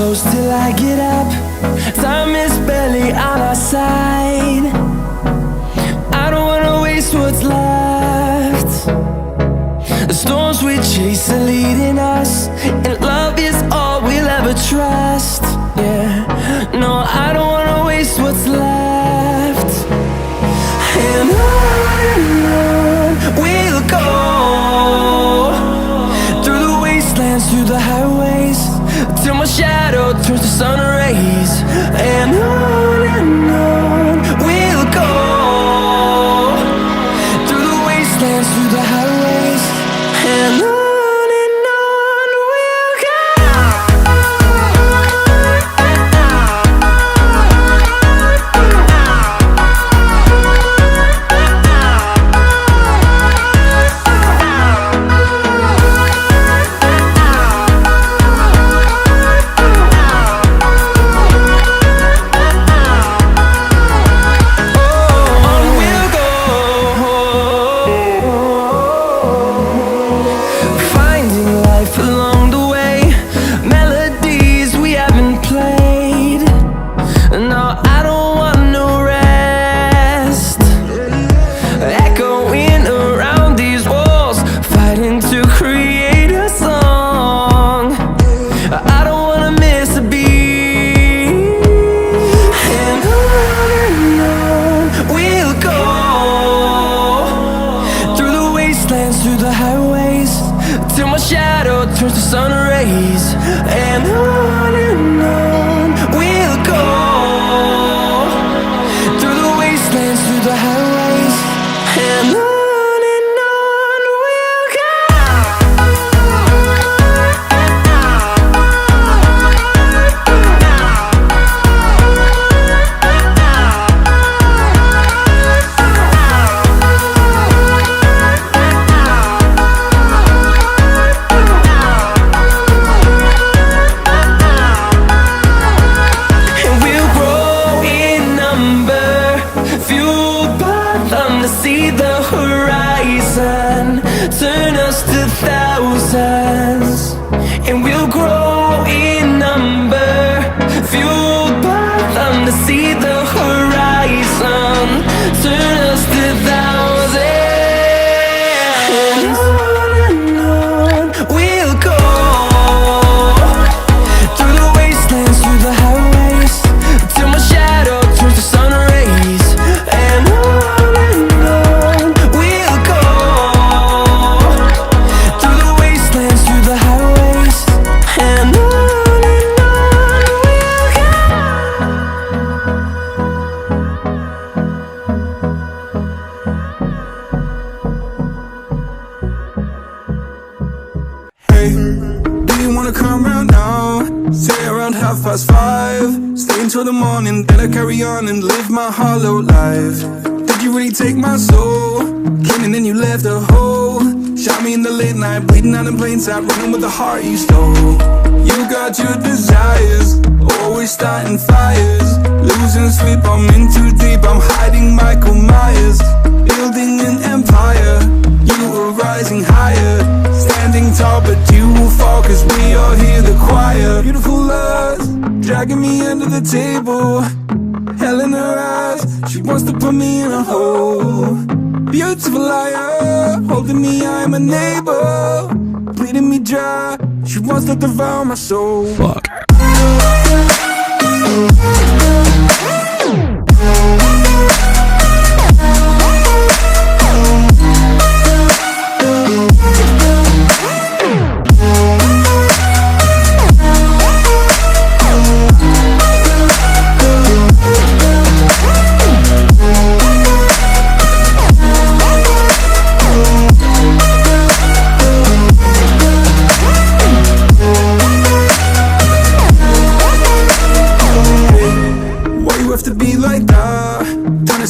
close till I get up. Time is barely on our side. I don't wanna waste what's left. The storms we chase are leading us, and love is all we'll ever trust. Yeah, no, I don't wanna waste what's left. And on we'll go, through the wastelands, through the highways, till my shadow turns to sun rays. And on we'll go, through the wastelands, through the highways, and on we'll go. Through the highways, till my shadow turns to sun rays. And on we'll go, through the wastelands, through the highways, and on we'll go. See the horizon, turn us to thousands, and we'll grow in number, fueled by them. To see the horizon, turn us to thousands, and on we'll go, through the wastelands, through the highways, till my shadow turns to sun rays. And do you wanna come round now? Say around 5:30. Stay until the morning, then I carry on and live my hollow life. Did you really take my soul? Came and then you left a hole. Shot me in the late night, bleeding out in plain sight, running with the heart you stole. You got your desires, always starting fires. Losing sleep, I'm in too deep, I'm hiding Michael Myers. Building an empire, you were rising higher. Standing tall, but you will fall, cause we all hear the choir. Beautiful lust, dragging me under the table. Hell in her eyes, she wants to put me in a hole. Beautiful liar, holding me, I'm a neighbor. Bleeding me dry, she wants to devour my soul. Fuck.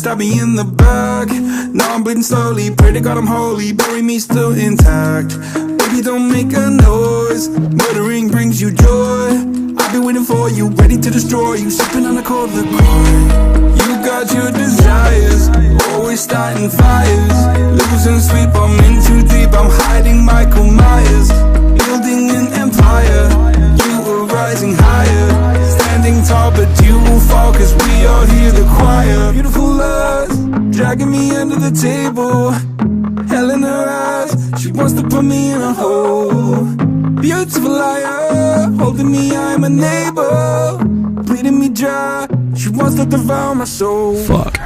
Stab me in the back. Now I'm bleeding slowly. Pray to God I'm holy. Bury me still intact. Baby, don't make a noise. Murdering brings you joy. I've been waiting for you, ready to destroy you. Sipping on the cold liqueur. You got your desires, always starting fires. Losing sleep, I'm in too deep. I'm hiding Michael Myers. Building an empire. You were rising higher. put me in a hole. Beautiful liar, holding me, I'm a neighbor, bleeding me dry. She wants to devour my soul. Fuck.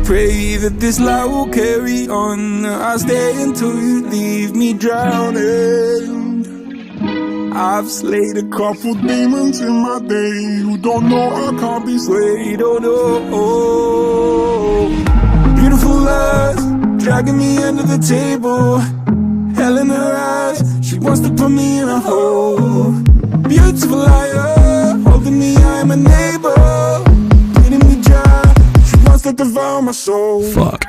Pray that this life will carry on. I'll stay until you leave me drowning. I've slayed a couple demons in my day who don't know I can't be swayed. Oh no. Beautiful lies, dragging me under the table. Hell in her eyes, she wants to put me in a hole. Beautiful liar, holding me, I'm a neighbor, bleeding me dry. To devour my soul. Fuck.